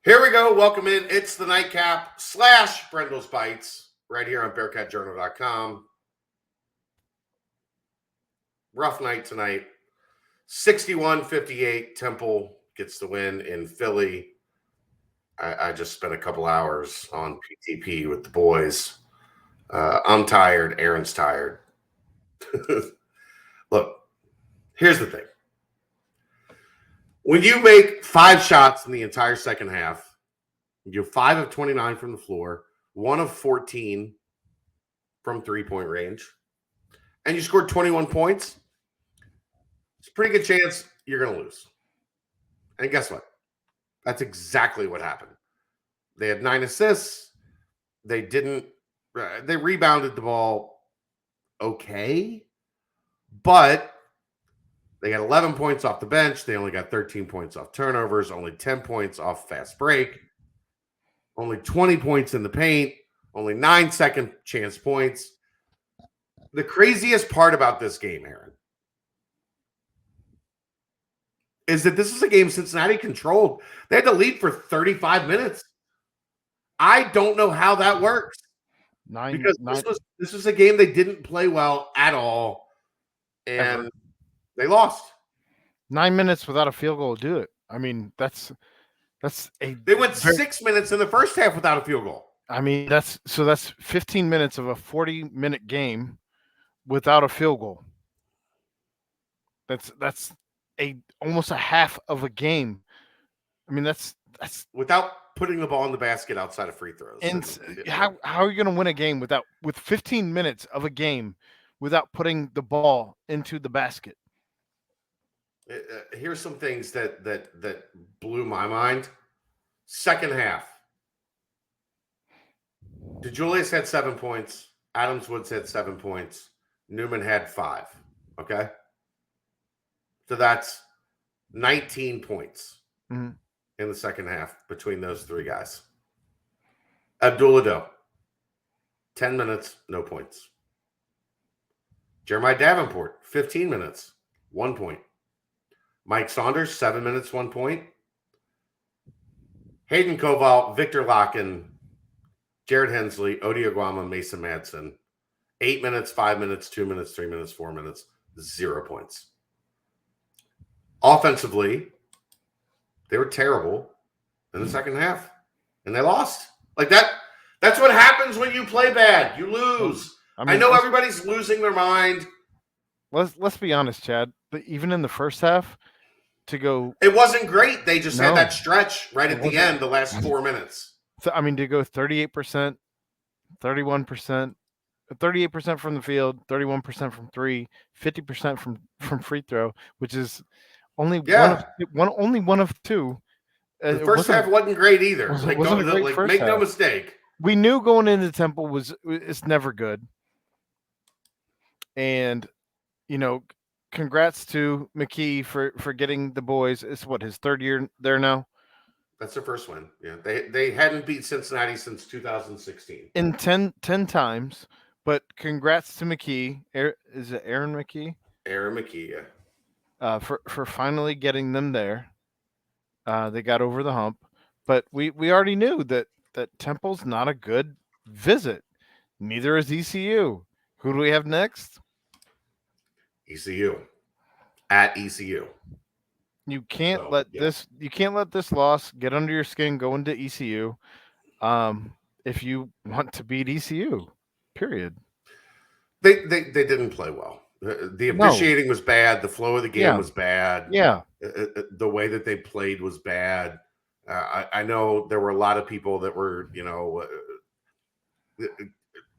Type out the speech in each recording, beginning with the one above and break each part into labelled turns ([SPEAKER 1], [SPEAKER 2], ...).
[SPEAKER 1] Here we go. Welcome in. It's the Nightcap / Brendel's Bites right here on BearcatJournal.com. Rough night tonight. 61-58. Temple gets the win in Philly. I just spent a couple hours on PTP with the boys. I'm tired. Aaron's tired. Look, here's the thing. When you make 5 shots in the entire second half, you're 5 of 29 from the floor, 1 of 14 from three-point range, and you scored 21 points, it's a pretty good chance you're going to lose. And guess what? That's exactly what happened. They had 9 assists. They rebounded the ball okay, but they got 11 points off the bench. They only got 13 points off turnovers, only 10 points off fast break, only 20 points in the paint, only 9 second chance points. The craziest part about this game, Aaron, is that this is a game Cincinnati controlled. They had to lead for 35 minutes. I don't know how that works. Because this was a game they didn't play well at all, and they lost.
[SPEAKER 2] 9 minutes without a field goal to do it. I mean,
[SPEAKER 1] they went 6 minutes in the first half without a field goal.
[SPEAKER 2] I mean, that's 15 minutes of a 40-minute game without a field goal. That's almost a half of a game. I mean, that's
[SPEAKER 1] without putting the ball in the basket outside of free throws.
[SPEAKER 2] And how are you going to win a game with 15 minutes of a game without putting the ball into the basket?
[SPEAKER 1] Here's some things that blew my mind. Second half, DeJulius had 7 points. Adams Woods had 7 points. Newman had 5. Okay, so that's 19 points in the second half between those 3 guys. Abdul-Ado, 10 minutes, no points. Jeremiah Davenport, 15 minutes, 1 point. Mike Saunders, 7 minutes, 1 point. Hayden Koval, Victor Locken, Jared Hensley, Odi Aguama, Mason Madsen, 8 minutes, 5 minutes, 2 minutes, 3 minutes, 4 minutes, 0 points. Offensively, they were terrible in the second half, and they lost. Like that. That's what happens when you play bad. You lose. I know everybody's losing their mind.
[SPEAKER 2] Let's be honest, Chad. But even in the first half,
[SPEAKER 1] it wasn't great. They just had that stretch right at the end, the last 4 minutes.
[SPEAKER 2] I mean, to go 38%, 31%, 38% from the field, 31% from 3, 50% from free throw, which is only one of 2.
[SPEAKER 1] The first half wasn't great either. Make no mistake.
[SPEAKER 2] We knew going into Temple it's never good. And, congrats to McKee for getting the boys. It's his 3rd year there now?
[SPEAKER 1] That's their first win. Yeah, they hadn't beat Cincinnati since 2016.
[SPEAKER 2] In 10 times, but congrats to McKee. Is it Aaron McKee?
[SPEAKER 1] Aaron McKee, yeah.
[SPEAKER 2] For finally getting them there. They got over the hump. But we already knew that Temple's not a good visit. Neither is ECU. Who do we have next?
[SPEAKER 1] ECU. At ECU.
[SPEAKER 2] You can't let this loss get under your skin going to ECU if you want to beat ECU. Period.
[SPEAKER 1] They didn't play well. The officiating was bad. The flow of the game was bad.
[SPEAKER 2] Yeah.
[SPEAKER 1] The way that they played was bad. I know there were a lot of people that were,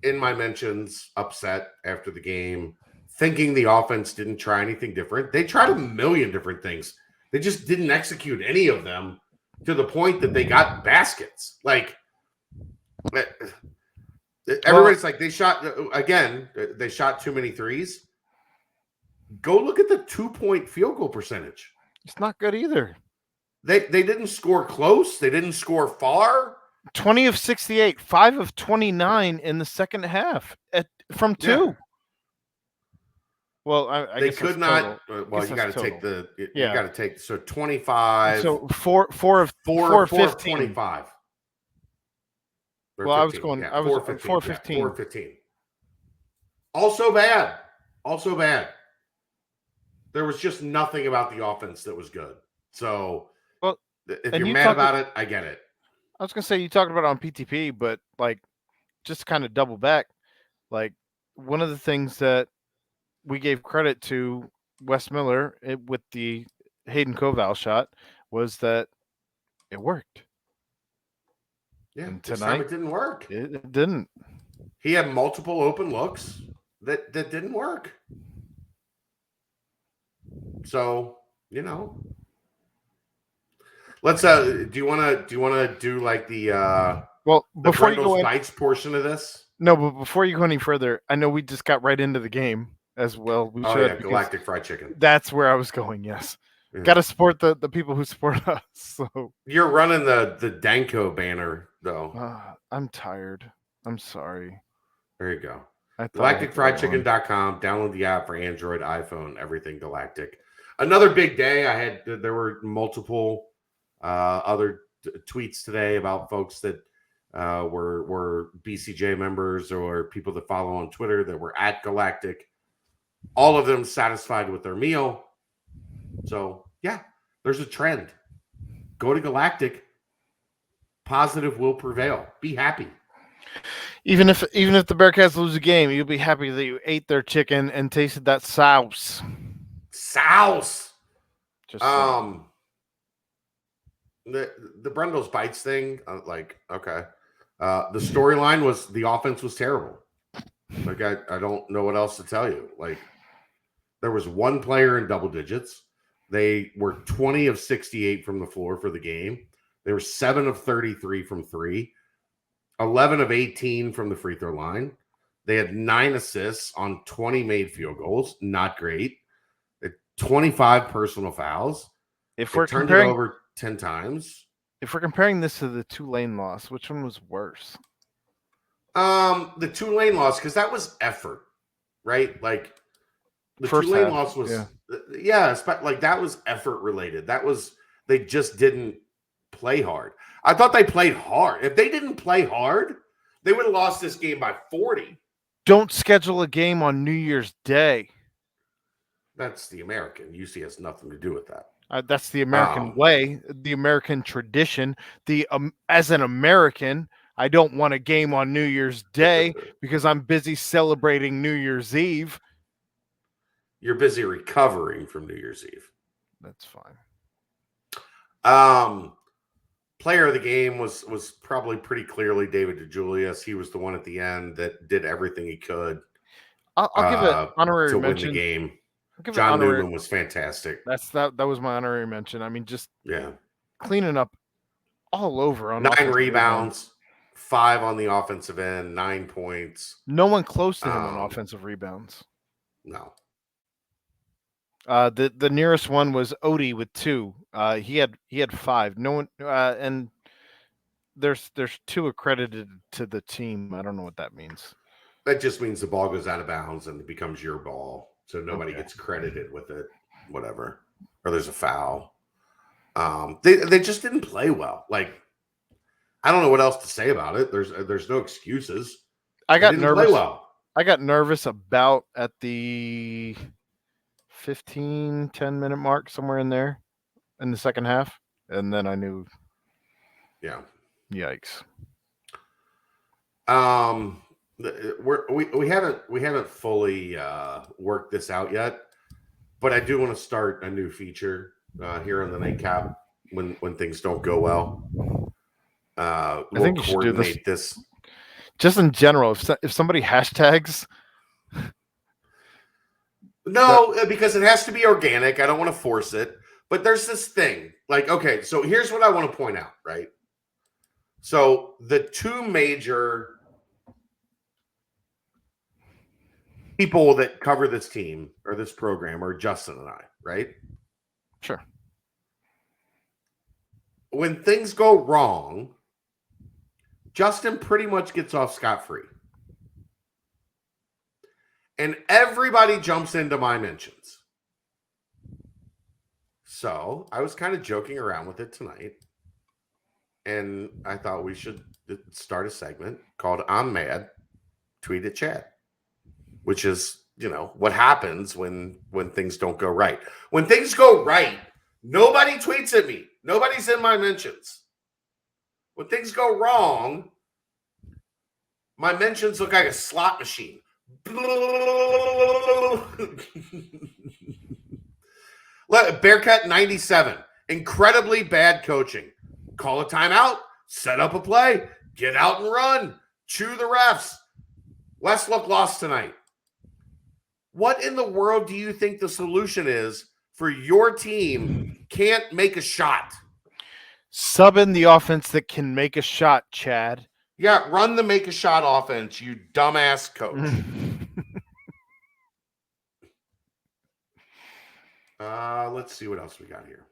[SPEAKER 1] in my mentions, upset after the game, thinking the offense didn't try anything different. They tried a million different things. They just didn't execute any of them to the point that they got baskets. Like, everybody's like, they shot too many threes. Go look at the 2-point field goal percentage.
[SPEAKER 2] It's not good either.
[SPEAKER 1] They didn't score close. They didn't score far.
[SPEAKER 2] 20 of 68, 5 of 29 in the second half from 2. Well, I
[SPEAKER 1] They
[SPEAKER 2] guess
[SPEAKER 1] could
[SPEAKER 2] that's
[SPEAKER 1] not.
[SPEAKER 2] total.
[SPEAKER 1] Well,
[SPEAKER 2] Guess
[SPEAKER 1] you got
[SPEAKER 2] that's
[SPEAKER 1] to take
[SPEAKER 2] total.
[SPEAKER 1] the. You
[SPEAKER 2] Yeah.
[SPEAKER 1] got to take so 25.
[SPEAKER 2] So four of
[SPEAKER 1] four of
[SPEAKER 2] 15.
[SPEAKER 1] 25. Or
[SPEAKER 2] Well,
[SPEAKER 1] 15. Yeah,
[SPEAKER 2] I was
[SPEAKER 1] 4-15.
[SPEAKER 2] 4-15.
[SPEAKER 1] Yeah, 4-15. Also bad. Also bad. There was just nothing about the offense that was good. So
[SPEAKER 2] Well,
[SPEAKER 1] if
[SPEAKER 2] and
[SPEAKER 1] you're
[SPEAKER 2] you
[SPEAKER 1] mad
[SPEAKER 2] talked.
[SPEAKER 1] about it, I get it.
[SPEAKER 2] I was gonna say you talked about it on PTP, but like just to kind of double back, like one of the things that we gave credit to Wes Miller with the Hayden Koval shot was that it worked.
[SPEAKER 1] Yeah,
[SPEAKER 2] And
[SPEAKER 1] this time
[SPEAKER 2] tonight
[SPEAKER 1] it didn't work.
[SPEAKER 2] it didn't.
[SPEAKER 1] He had multiple open looks that didn't work. So, let's do you want to do like the
[SPEAKER 2] Well,
[SPEAKER 1] the
[SPEAKER 2] before you go
[SPEAKER 1] Brendel's
[SPEAKER 2] in,
[SPEAKER 1] Bites portion of this?
[SPEAKER 2] no, but before you go any further, I know we just got right into the game as well. We
[SPEAKER 1] Oh
[SPEAKER 2] should
[SPEAKER 1] yeah,
[SPEAKER 2] because
[SPEAKER 1] Galactic fried chicken.
[SPEAKER 2] that's where I was going. Yes,
[SPEAKER 1] Yeah.
[SPEAKER 2] got to support the people who support us. So
[SPEAKER 1] You're running the Danko banner though.
[SPEAKER 2] I'm tired. I'm sorry.
[SPEAKER 1] There you go.
[SPEAKER 2] I thought I had the right one.
[SPEAKER 1] GalacticFriedChicken.com. Download the app for Android, iPhone, everything Galactic. Another big day. There were multiple other tweets today about folks that were BCJ members or people that follow on Twitter that were at Galactic. All of them satisfied with their meal. So yeah, there's a trend. Go to Galactic. Positive will prevail. Be happy.
[SPEAKER 2] Even if the Bearcats lose a game, you'll be happy that you ate their chicken and tasted that sauce.
[SPEAKER 1] Sauce.
[SPEAKER 2] Just saying.
[SPEAKER 1] The Brendel's Bites thing, okay. The storyline was the offense was terrible. Like I don't know what else to tell you. Like there was one player in double digits. They were 20 of 68 from the floor for the game. They were 7 of 33 from three, 11 of 18 from the free throw line. They had 9 assists on 20 made field goals. Not great. 25 personal fouls.
[SPEAKER 2] If
[SPEAKER 1] They
[SPEAKER 2] we're
[SPEAKER 1] turned
[SPEAKER 2] comparing
[SPEAKER 1] it over 10 times.
[SPEAKER 2] If we're comparing this to the Tulane loss, which one was worse?
[SPEAKER 1] The Tulane loss, because that was effort, right? Like the
[SPEAKER 2] First
[SPEAKER 1] Tulane
[SPEAKER 2] half,
[SPEAKER 1] loss was, like that was effort related. That was they just didn't play hard. I thought they played hard. If they didn't play hard, they would have lost this game by 40.
[SPEAKER 2] Don't schedule a game on New Year's Day.
[SPEAKER 1] That's the American. UC has nothing to do with that.
[SPEAKER 2] That's the American way, the American tradition. As an American, I don't want a game on New Year's Day because I'm busy celebrating New Year's Eve.
[SPEAKER 1] You're busy recovering from New Year's Eve.
[SPEAKER 2] That's fine.
[SPEAKER 1] Player of the game was probably pretty clearly David DeJulius. He was the one at the end that did everything he could.
[SPEAKER 2] I'll give it honorary
[SPEAKER 1] to
[SPEAKER 2] mention.
[SPEAKER 1] Win the game. John Newman was fantastic.
[SPEAKER 2] That was my honorary mention. I mean, just cleaning up all over on
[SPEAKER 1] 9 rebounds, 5 on the offensive end, 9 points.
[SPEAKER 2] No one close to him on offensive rebounds.
[SPEAKER 1] No.
[SPEAKER 2] The nearest one was Odie with 2. He had 5. No one and there's 2 accredited to the team. I don't know what that means.
[SPEAKER 1] That just means the ball goes out of bounds and it becomes your ball. So nobody gets credited with it, whatever. Or there's a foul. They just didn't play well. Like, I don't know what else to say about it. There's no excuses.
[SPEAKER 2] I got nervous.
[SPEAKER 1] Play well.
[SPEAKER 2] I got nervous about at the 10 minute mark, somewhere in there in the second half. And then I knew.
[SPEAKER 1] Yeah.
[SPEAKER 2] Yikes.
[SPEAKER 1] We haven't fully worked this out yet, but I do want to start a new feature here on the Nightcap when things don't go well. I think you should do this
[SPEAKER 2] just in general. If somebody hashtags,
[SPEAKER 1] because it has to be organic. I don't want to force it, but there's this thing. Like, okay, so here's what I want to point out, right? So the 2 major people that cover this team or this program are Justin and I, right?
[SPEAKER 2] Sure.
[SPEAKER 1] When things go wrong, Justin pretty much gets off scot-free. and everybody jumps into my mentions. So I was kind of joking around with it tonight, and I thought we should start a segment called I'm Mad, Tweet at Chad, which is, what happens when things don't go right. When things go right, nobody tweets at me. Nobody's in my mentions. When things go wrong, my mentions look like a slot machine. Bearcat 97. Incredibly bad coaching. Call a timeout. Set up a play. Get out and run. Chew the refs. Westlook lost tonight. What in the world do you think the solution is for your team can't make a shot?
[SPEAKER 2] Sub in the offense that can make a shot, Chad.
[SPEAKER 1] Yeah, run the make a shot offense, you dumbass coach. Let's see what else we got here.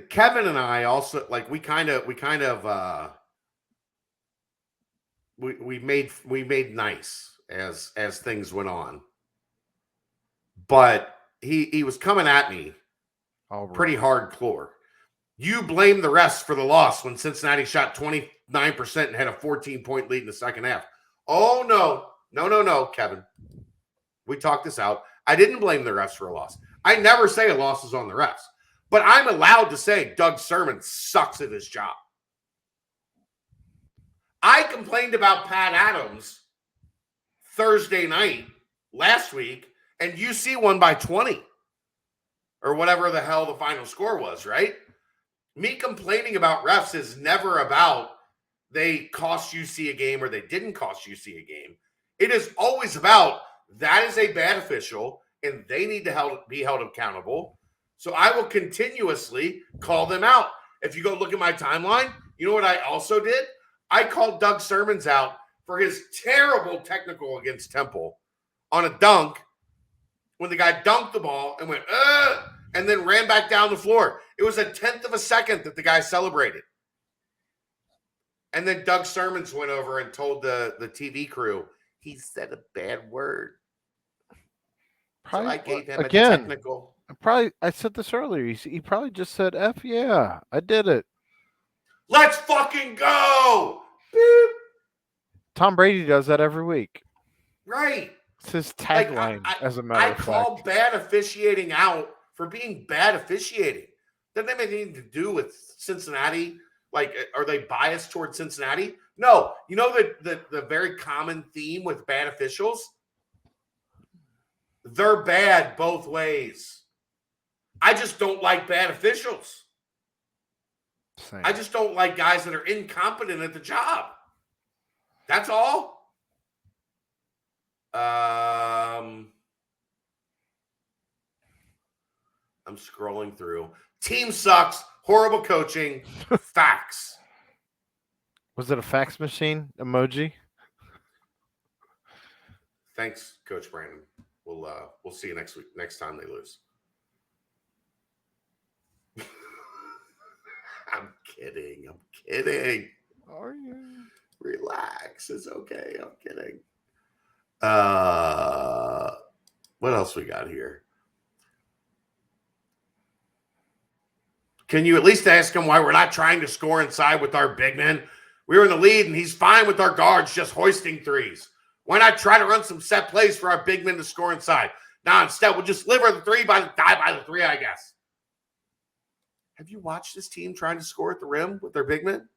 [SPEAKER 1] Kevin and I also we made nice as things went on, but he was coming at me pretty hardcore. You blame the refs for the loss when Cincinnati shot 29% and had a 14-point lead in the second half. Oh no, Kevin. We talked this out. I didn't blame the refs for a loss. I never say a loss is on the refs, but I'm allowed to say Doug Sermon sucks at his job. I complained about Pat Adams Thursday night last week, and UC won by 20 or whatever the hell the final score was, right? Me complaining about refs is never about they cost UC a game or they didn't cost UC a game. It is always about that is a bad official and they need to be held accountable. So I will continuously call them out. If you go look at my timeline, you know what I also did? I called Doug Sermons out for his terrible technical against Temple on a dunk when the guy dunked the ball and went, and then ran back down the floor. It was 1/10 of a second that the guy celebrated. And then Doug Sermons went over and told the TV crew, he said a bad word.
[SPEAKER 2] Probably,
[SPEAKER 1] so I gave him a technical.
[SPEAKER 2] I said this earlier. He probably just said, F yeah, I did it.
[SPEAKER 1] Let's fucking go. Beep.
[SPEAKER 2] Tom Brady does that every week.
[SPEAKER 1] Right.
[SPEAKER 2] It's his tagline, as a matter of fact.
[SPEAKER 1] I call bad officiating out for being bad officiating. Doesn't have anything to do with Cincinnati. Are they biased towards Cincinnati? No. You know the very common theme with bad officials? They're bad both ways. I just don't like bad officials. Same. I just don't like guys that are incompetent at the job. That's all. I'm scrolling through. Team sucks. Horrible coaching. Facts.
[SPEAKER 2] Was it a fax machine emoji?
[SPEAKER 1] Thanks, Coach Brandon. We'll see you next week. Next time they lose. I'm kidding.
[SPEAKER 2] Are you?
[SPEAKER 1] Relax. It's okay. I'm kidding. What else we got here? Can you at least ask him why we're not trying to score inside with our big men? We were in the lead, and he's fine with our guards just hoisting threes. Why not try to run some set plays for our big men to score inside? Now, instead, we'll just live the three die by the three, I guess. Have you watched this team trying to score at the rim with their big men?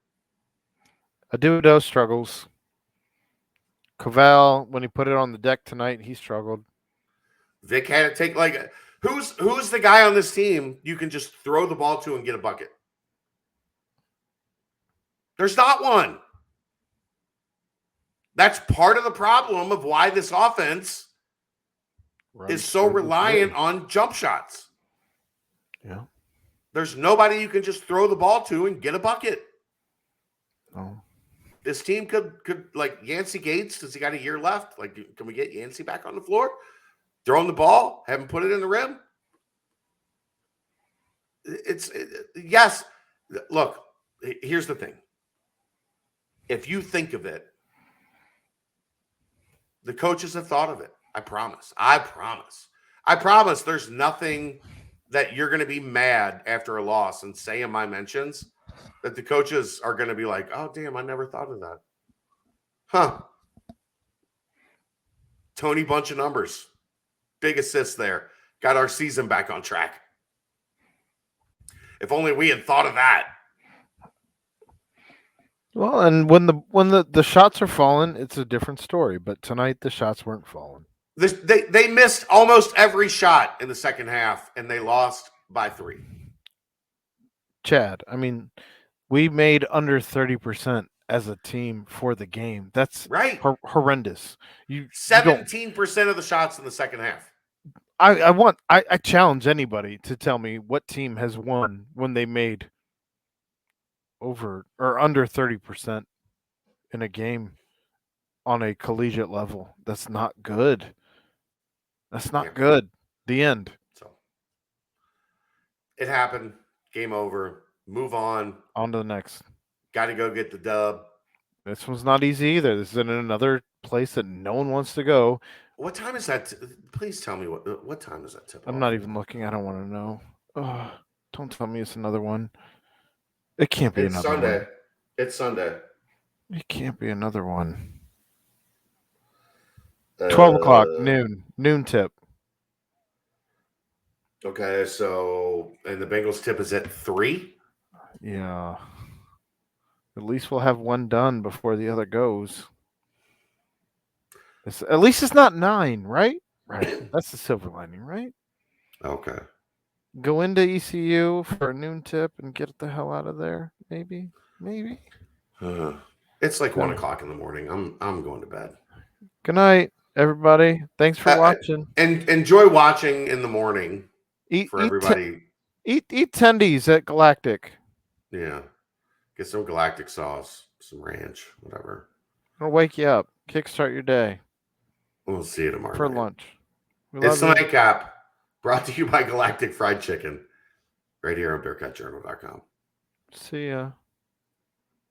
[SPEAKER 2] Adudo struggles. Cavell, when he put it on the deck tonight, he struggled.
[SPEAKER 1] Vic had to take who's the guy on this team you can just throw the ball to and get a bucket? There's not one. That's part of the problem of why this offense is so reliant on jump shots.
[SPEAKER 2] Yeah.
[SPEAKER 1] There's nobody you can just throw the ball to and get a bucket.
[SPEAKER 2] Oh.
[SPEAKER 1] This team could like Yancey Gates, does he got a year left? Can we get Yancey back on the floor? Throw him the ball, have him put it in the rim? Yes. Look, here's the thing. If you think of it, The coaches have thought of it. I promise. I promise there's nothing that you're going to be mad after a loss and say in my mentions that the coaches are going to be like, oh, damn, I never thought of that. Huh. Tony, bunch of numbers. Big assist there. Got our season back on track. If only we had thought of that.
[SPEAKER 2] Well, and when the shots are falling, it's a different story. But tonight the shots weren't falling.
[SPEAKER 1] They missed almost every shot in the second half, and they lost by 3.
[SPEAKER 2] Chad, I mean, we made under 30% as a team for the game. That's
[SPEAKER 1] right.
[SPEAKER 2] Horrendous.
[SPEAKER 1] 17% of the shots in the second half.
[SPEAKER 2] I challenge anybody to tell me what team has won when they made over or under 30% in a game on a collegiate level. That's not good. That's not good. The end.
[SPEAKER 1] So it happened. Game over. Move on.
[SPEAKER 2] On to the next.
[SPEAKER 1] Got to go get the dub.
[SPEAKER 2] This one's not easy either. This is in another place that no one wants to go.
[SPEAKER 1] What time is that? Please tell me what time is that tip?
[SPEAKER 2] I'm not even looking. I don't want to know. Oh, don't tell me it's another one. It can't be another
[SPEAKER 1] Sunday.
[SPEAKER 2] one.
[SPEAKER 1] It's Sunday.
[SPEAKER 2] It can't be another one. 12 o'clock, noon tip.
[SPEAKER 1] Okay, so and the Bengals tip is at 3?
[SPEAKER 2] Yeah. At least we'll have one done before the other goes. At least it's not 9, right? Right. That's the silver lining, right?
[SPEAKER 1] Okay.
[SPEAKER 2] Go into ECU for a noon tip and get the hell out of there. Maybe.
[SPEAKER 1] It's like 1 o'clock in the morning. I'm going to bed.
[SPEAKER 2] Good night, everybody. Thanks for watching.
[SPEAKER 1] And enjoy watching in the morning. For everybody.
[SPEAKER 2] Eat tendies at Galactic.
[SPEAKER 1] Yeah. Get some Galactic sauce, some ranch, whatever.
[SPEAKER 2] It'll wake you up. Kickstart your day.
[SPEAKER 1] We'll see you tomorrow
[SPEAKER 2] for
[SPEAKER 1] night.
[SPEAKER 2] Lunch.
[SPEAKER 1] It's the Nightcap, brought to you by Galactic Fried Chicken, right here on BearcatJournal.com.
[SPEAKER 2] See ya.